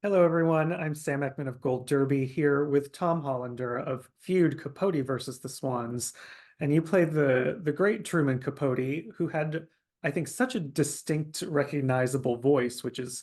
Hello, everyone. I'm Sam Eckmann of Gold Derby here with Tom Hollander of Feud, Capote versus the Swans. And you played the great Truman Capote, who had, I think, such a distinct, recognizable voice, which is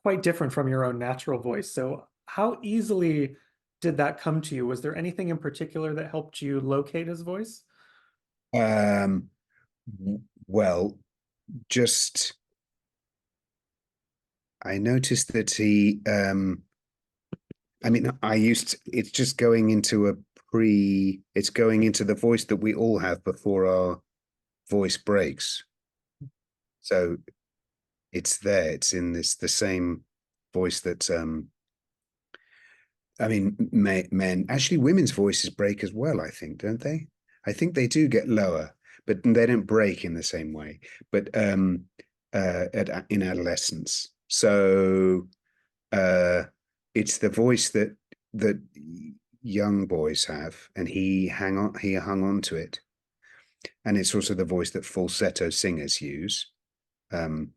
quite different from your own natural voice. So how easily did that come to you? Was there anything in particular that helped you locate his voice? Um, well, just I noticed that it's just going into it's going into the voice that we all have before our voice breaks. So it's there, it's in the same voice that, men, actually women's voices break as well, I think, don't they? I think they do get lower, but they don't break in the same way. But in adolescence. So uh, it's the voice that young boys have, and he hung on to it, and it's also the voice that falsetto singers use. Um,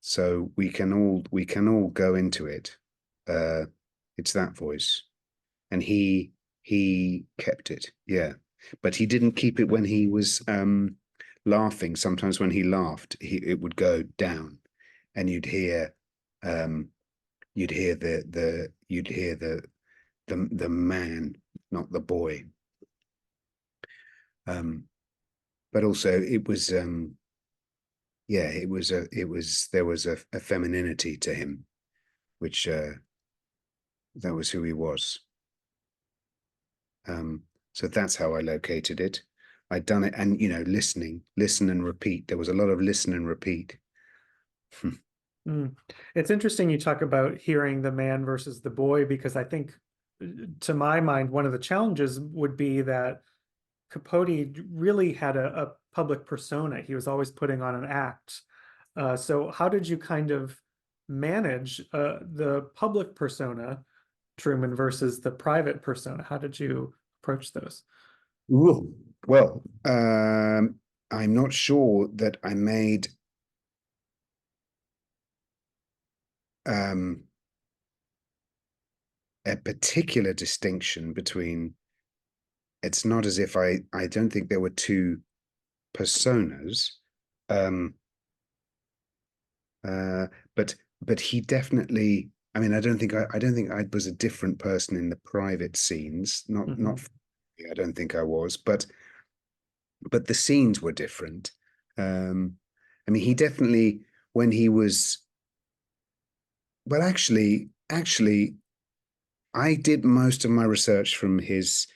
so we can all go into it. Uh, it's that voice, and he kept it, yeah, but he didn't keep it when he was laughing. Sometimes when he laughed, it would go down, and um you'd hear the man, not the boy. um but also it was, yeah, it was there was a femininity to him, which that was who he was. So that's how I located it. I'd done it, and listen and repeat. There was a lot of listen and repeat. Mm. It's interesting you talk about hearing the man versus the boy, because I think, to my mind, one of the challenges would be that Capote really had a public persona. He was always putting on an act. So how did you kind of manage the public persona, Truman, versus the private persona? How did you approach those? Ooh. Well, I'm not sure that I made um, a particular distinction between. It's not as if I don't think there were two personas. um, uh, but he definitely. I mean, I don't think I was a different person in the private scenes. Not. Mhm. I don't think I was, but the scenes were different. I mean, he definitely, when he was. Well, actually, I did most of my research from his,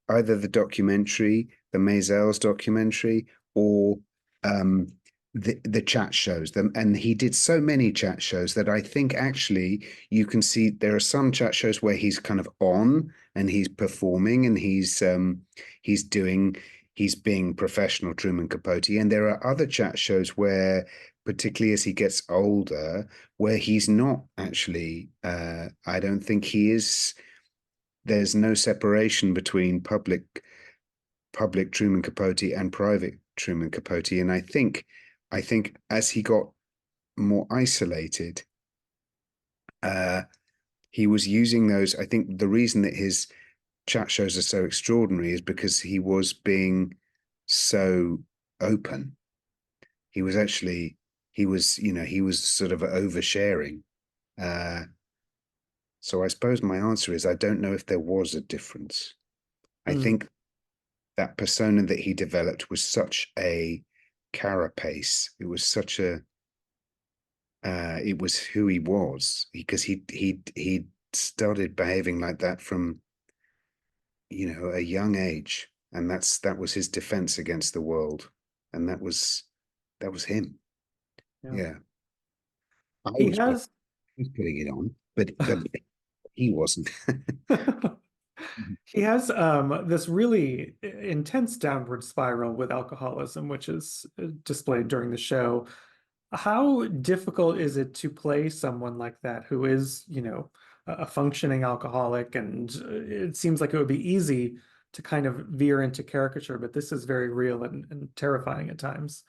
either the documentary, the Maisels documentary, or um, the chat shows. Them, and he did so many chat shows that I think actually you can see there are some chat shows where he's kind of on and he's performing, and he's doing he's being professional Truman Capote, and there are other chat shows where, particularly as he gets older, where he's not actually. I don't think he is. There's no separation between public Truman Capote and private Truman Capote. And I think as he got more isolated, uh, he was using those. I think the reason that his chat shows are so extraordinary is because he was being so open. He was actually, he was sort of oversharing. Uh, so I suppose my answer is I don't know if there was a difference. I Mm. think that persona that he developed was such a carapace. It was such a it was who he was, because he started behaving like that from, a young age, and that was his defense against the world, and that was him. Yeah. Yeah, I He was put, has he was putting it on, but he wasn't. he has this really intense downward spiral with alcoholism, which is displayed during the show. How difficult is it to play someone like that who is, a functioning alcoholic? And it seems like it would be easy to kind of veer into caricature, but this is very real and terrifying at times.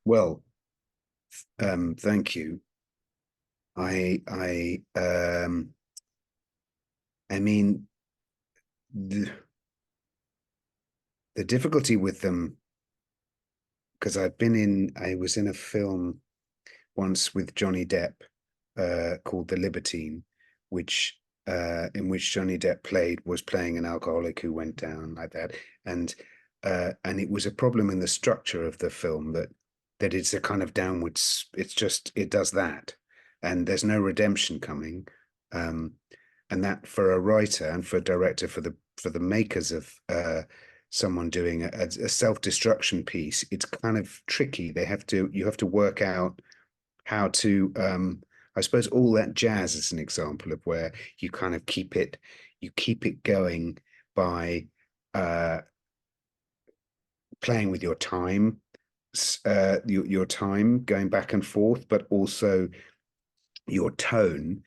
Well, thank you. I mean, the difficulty with them, because I was in a film once with Johnny Depp, called The Libertine, which in which Johnny Depp was playing an alcoholic who went down like that, and it was a problem in the structure of the film that it's a kind of downwards. It's just it does that, and there's no redemption coming, and that for a writer and for a director, for the makers of someone doing a self-destruction piece, it's kind of tricky. You have to work out how to I suppose all that jazz is an example of where you kind of keep it going by playing with your time, your time going back and forth, but also your tone.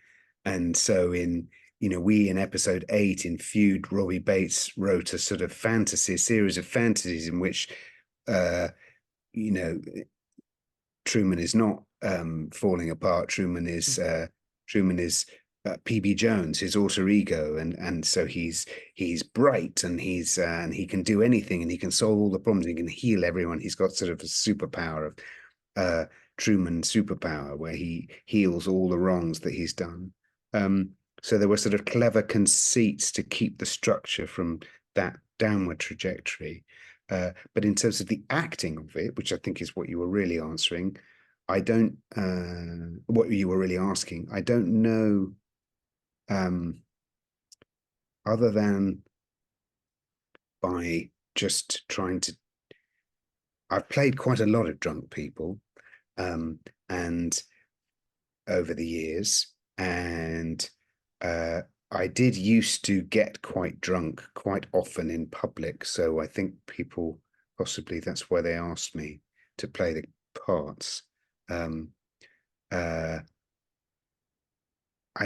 And so we in episode 8 in Feud, Robbie Bates wrote a sort of series of fantasies in which you know Truman is not falling apart. Truman is PB Jones, his alter ego, and so he's bright, and and he can do anything, and he can solve all the problems. He can heal everyone. He's got sort of a superpower of Truman superpower, where he heals all the wrongs that he's done. So there were sort of clever conceits to keep the structure from that downward trajectory. But in terms of the acting of it, which I think is what you were really answering, what you were really asking, I don't know, other than by just trying to, I've played quite a lot of drunk people, and over the years, and I did used to get quite drunk quite often in public. So I think people, possibly that's why they asked me to play the parts. I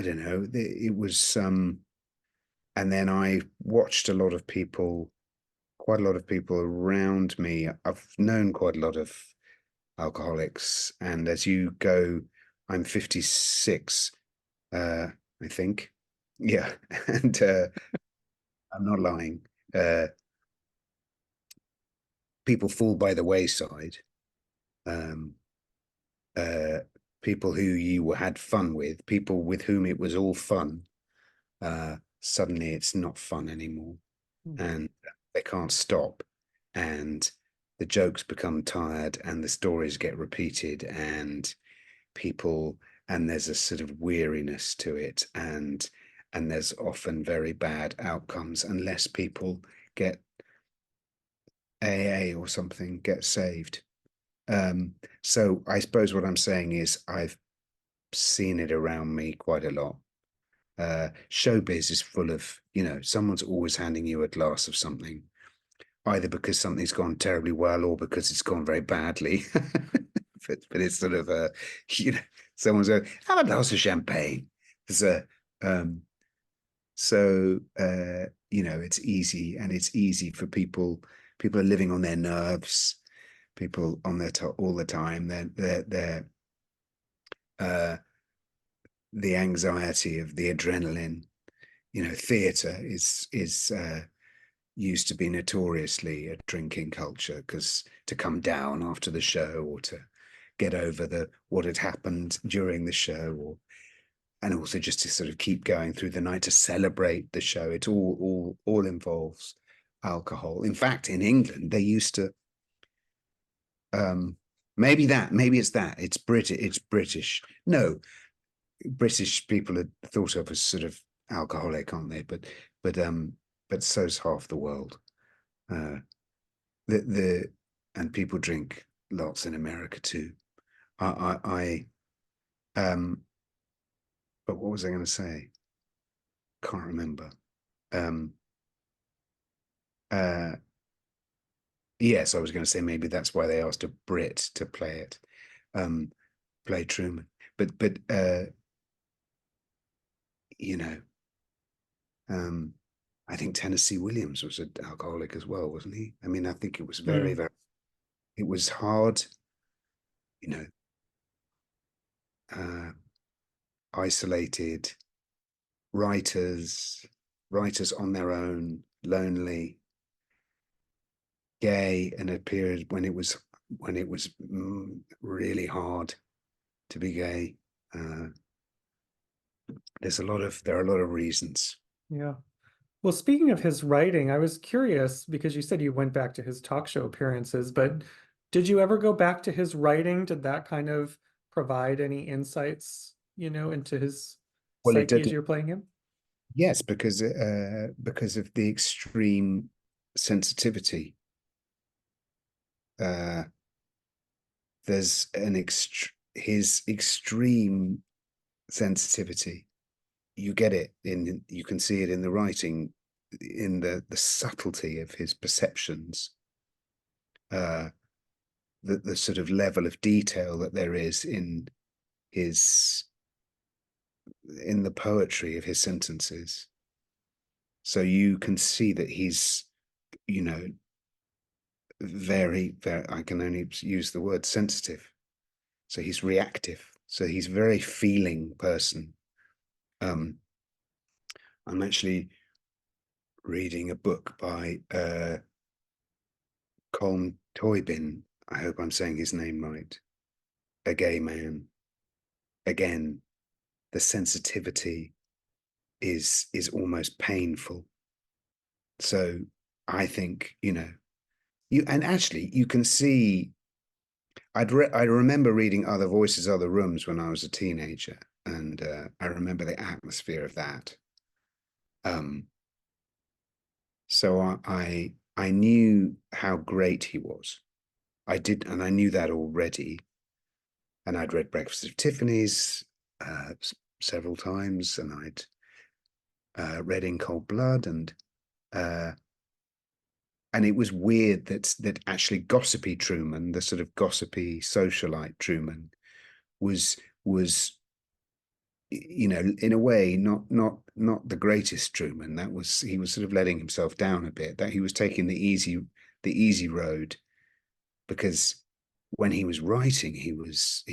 don't know. It was, and then I watched quite a lot of people around me. I've known quite a lot of alcoholics, and as you go, I'm 56, I think. Yeah, and I'm not lying. People fall by the wayside. Um, People who you had fun with, people with whom it was all fun, suddenly it's not fun anymore, and they can't stop, and the jokes become tired, and the stories get repeated, and there's a sort of weariness to it, and there's often very bad outcomes unless people get AA or something, get saved. So I suppose what I'm saying is I've seen it around me quite a lot. Showbiz is full of, someone's always handing you a glass of something, either because something's gone terribly well or because it's gone very badly. but it's sort of someone's going, have a glass of champagne. There's it's easy, and it's easy for people. People are living on their nerves. People on their all the time. They're the anxiety of the adrenaline. Theatre is used to be notoriously a drinking culture, because to come down after the show, or to get over what had happened during the show, and also just to sort of keep going through the night to celebrate the show. It all involves alcohol. In fact, in England, they used to, maybe it's British. No, British people are thought of as sort of alcoholic, aren't they? But so's half the world. And people drink lots in America too. But what was I going to say? Can't remember. Yes, I was going to say maybe that's why they asked a Brit to play it, play Truman. But I think Tennessee Williams was an alcoholic as well, wasn't he? I mean, I think it was very, it was hard, isolated, writers on their own, lonely, gay, in a period when it was really hard to be gay. There are a lot of reasons. Yeah. Well, speaking of his writing, I was curious because you said you went back to his talk show appearances, but did you ever go back to his writing? Did that kind of provide any insights, into his Well, it psyche as did. you're playing him? Yes, because of the extreme sensitivity. There's his extreme sensitivity. You get it you can see it in the writing, in the subtlety of his perceptions, the sort of level of detail that there is in the poetry of his sentences. So you can see that he's, very, very, I can only use the word sensitive. So he's reactive. So he's a very feeling person. I'm actually reading a book by Colm Toibin. I hope I'm saying his name right. A gay man. Again, the sensitivity is almost painful. So I think, and actually you can see, I remember reading Other Voices, Other Rooms when I was a teenager, and I remember the atmosphere of that. So I knew how great he was. I did, and I knew that already. And I'd read Breakfast at Tiffany's several times, and I'd read In Cold Blood, and it was weird that actually gossipy Truman, the sort of gossipy socialite Truman, was in a way not the greatest Truman. He was sort of letting himself down a bit. That he was taking the easy road, because when he was writing, he was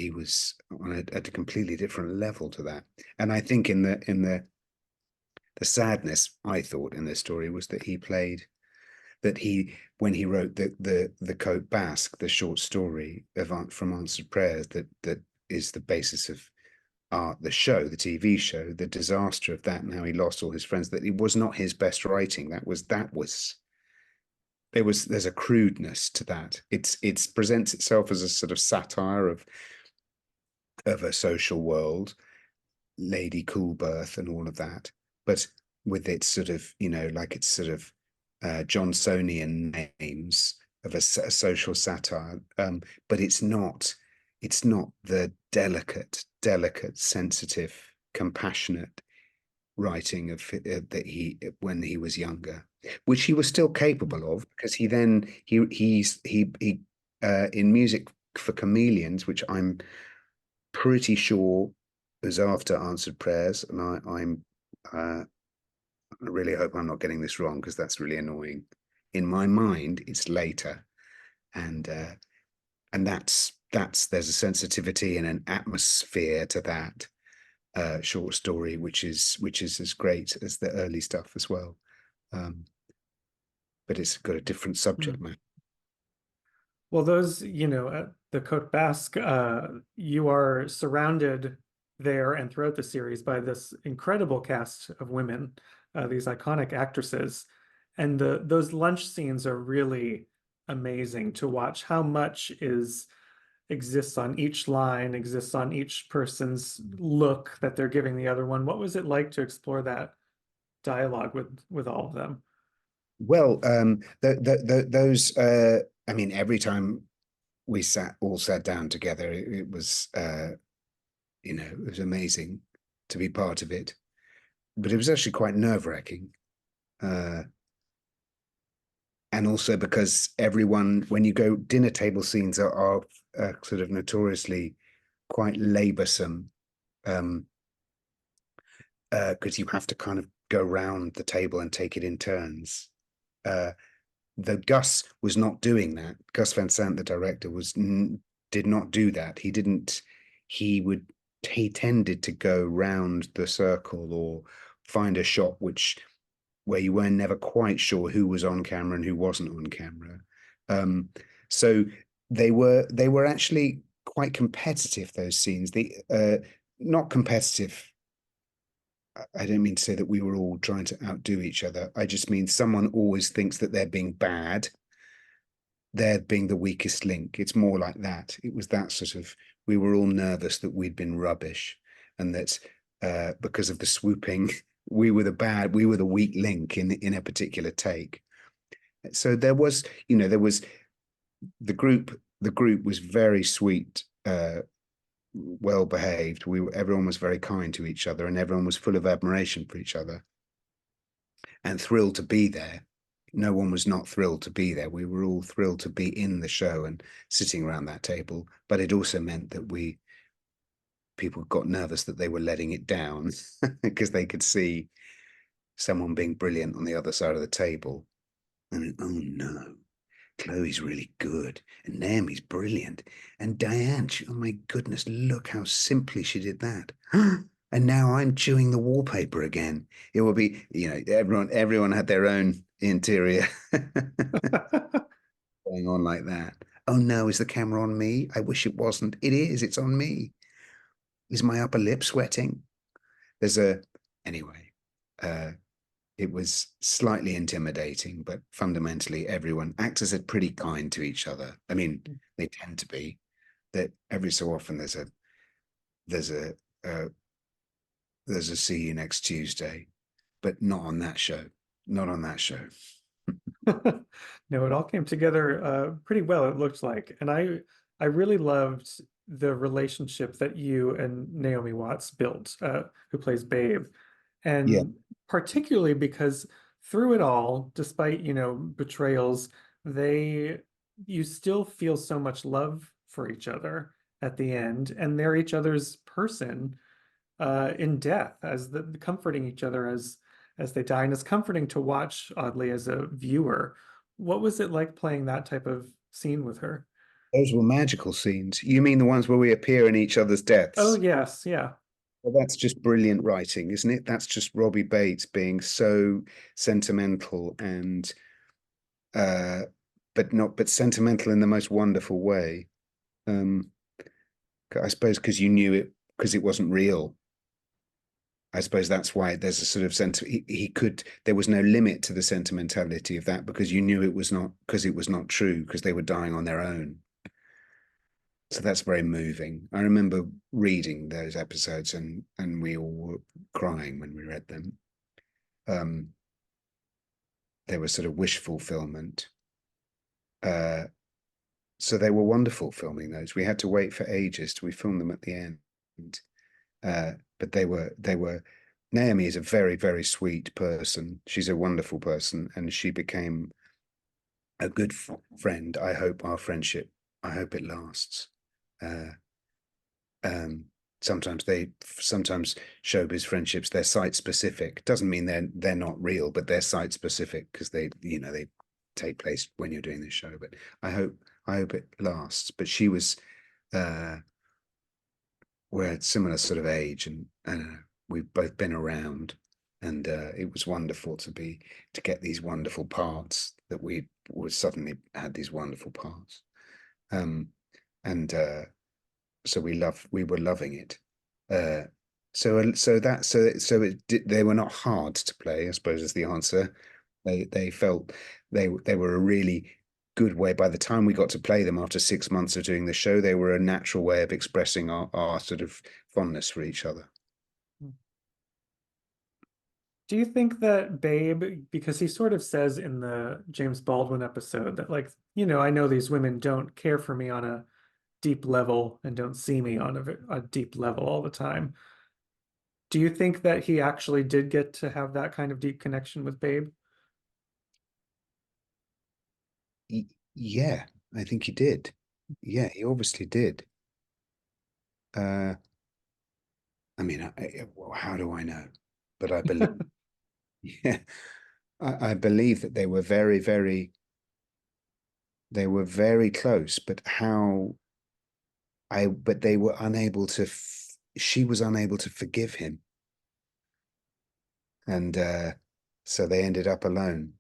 on a completely different level to that. And I think in the sadness, I thought in this story was that when he wrote the Cote Basque, the short story from Answered Prayers, that is the basis of the show, the TV show, the disaster of that, and how he lost all his friends, that it was not his best writing. There's a crudeness to that. It presents itself as a sort of satire of a social world, Lady Coolbirth and all of that, but with its sort of, like it's sort of Johnsonian names of a social satire, but it's not the delicate, sensitive, compassionate writing of that when he was younger, which he was still capable of, because he in Music for Chameleons, which I'm pretty sure was after Answered Prayers, and I really hope I'm not getting this wrong, because that's really annoying. In my mind, it's later, and there's a sensitivity and an atmosphere to that short story, which is as great as the early stuff as well, but it's got a different subject matter. Well, those, at the Cote Basque, you are surrounded there and throughout the series by this incredible cast of women, these iconic actresses. And those lunch scenes are really amazing to watch. How much exists on each line, exists on each person's look that they're giving the other one. What was it like to explore that dialogue with all of them? Well, those, I mean, every time we all sat down together, it was, it was amazing to be part of it, but it was actually quite nerve-wracking. And also because everyone, when you go, dinner table scenes are sort of notoriously quite laborsome, because you have to kind of go round the table and take it in turns. Though Gus was not doing that. Gus Van Sant, the director, did not do that. He didn't. He would he tended to go round the circle or find a shot where you were never quite sure who was on camera and who wasn't on camera. So they were actually quite competitive, those scenes. Not competitive. I don't mean to say that we were all trying to outdo each other. I just mean someone always thinks that they're being bad, they're being the weakest link. It's more like that. It was that sort of, we were all nervous that we'd been rubbish, and that because of the swooping, we were the weak link in a particular take. So there was, there was the group was very sweet, well behaved. Everyone was very kind to each other, and everyone was full of admiration for each other and thrilled to be there. No one was not thrilled to be there. We were all thrilled to be in the show and sitting around that table. But it also meant that people got nervous that they were letting it down because they could see someone being brilliant on the other side of the table. And oh no, Chloe's really good, and Naomi's brilliant, and Diane, oh my goodness, look how simply she did that. And now I'm chewing the wallpaper again. It will be, everyone had their own interior going on like that. Oh no, is the camera on me? I wish it wasn't. It is, it's on me. Is my upper lip sweating? Anyway, it was slightly intimidating, but fundamentally actors are pretty kind to each other. I mean, they tend to be. That every so often there's a see you next Tuesday, but not on that show. Not on that show. No, it all came together pretty well, it looked like. And I really loved the relationship that you and Naomi Watts built, who plays Babe. Yeah. And particularly because through it all, despite, betrayals, you still feel so much love for each other at the end, and they're each other's person in death, as comforting each other as they die. And it's comforting to watch, oddly, as a viewer. What was it like playing that type of scene with her? Those were magical scenes. You mean the ones where we appear in each other's Oh, deaths? yes, yeah. Well, that's just brilliant writing, isn't it? That's just Robbie Bates being so sentimental and but sentimental in the most wonderful way. Um, I suppose because you knew it, because it wasn't real. I suppose that's why there's a sort of sense there was no limit to the sentimentality of that, because you knew it was not true, because they were dying on their own. So that's very moving. I remember reading those episodes, and we all were crying when we read them. They were sort of wish fulfillment. So they were wonderful filming those. We had to wait for ages till we filmed them at the end. But they were Naomi is a very, very sweet person. She's a wonderful person, and she became a good friend. I hope it lasts. Sometimes showbiz friendships, they're site specific. Doesn't mean they're not real, but they're site specific because they take place when you're doing this show. But I hope it lasts. But she was we're at similar sort of age, and we've both been around, and it was wonderful to get these wonderful parts, that we suddenly had these wonderful parts. And so we were loving it. They were not hard to play, I suppose, is the answer. They felt they were a really good way. By the time we got to play them after 6 months of doing the show, they were a natural way of expressing our sort of fondness for each other. Do you think that Babe, because he sort of says in the James Baldwin episode that, like, I know these women don't care for me on a deep level and don't see me on a deep level all the time. Do you think that he actually did get to have that kind of deep connection with Babe? Yeah, I think he did. Yeah, he obviously did. I mean, how do I know? But I believe, yeah, I believe that they were very close. But but they were unable to she was unable to forgive him. And so they ended up alone.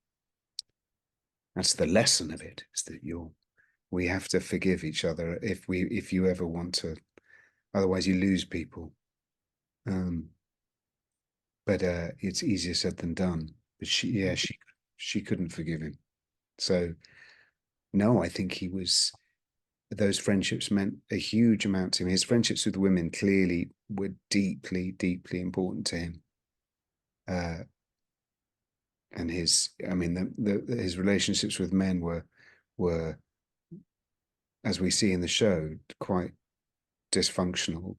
That's the lesson of it, is that we have to forgive each other if you ever want to, otherwise you lose people. But it's easier said than done. But she couldn't forgive him. So no, I think those friendships meant a huge amount to him. His friendships with women clearly were deeply, deeply important to him. And his relationships with men were, as we see in the show, quite dysfunctional.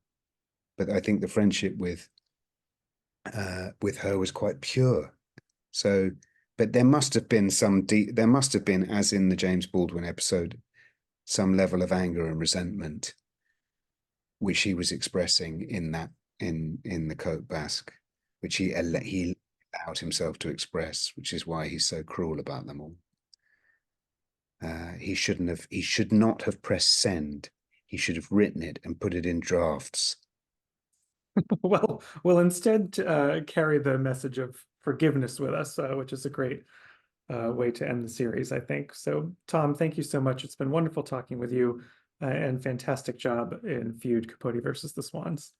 But I think the friendship with her was quite pure. So, but there must have been, as in the James Baldwin episode, some level of anger and resentment, which he was expressing in the Cote Basque, which he allowed himself to express, which is why he's so cruel about them all. He should not have pressed send. He should have written it and put it in drafts. Well, we'll instead carry the message of forgiveness with us, which is a great way to end the series, I think. So, Tom, thank you so much. It's been wonderful talking with you, and fantastic job in Feud, Capote versus the Swans.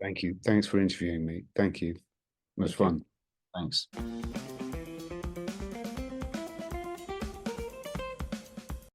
Thank you. Thanks for interviewing me. Thank you. It was fun. Thanks.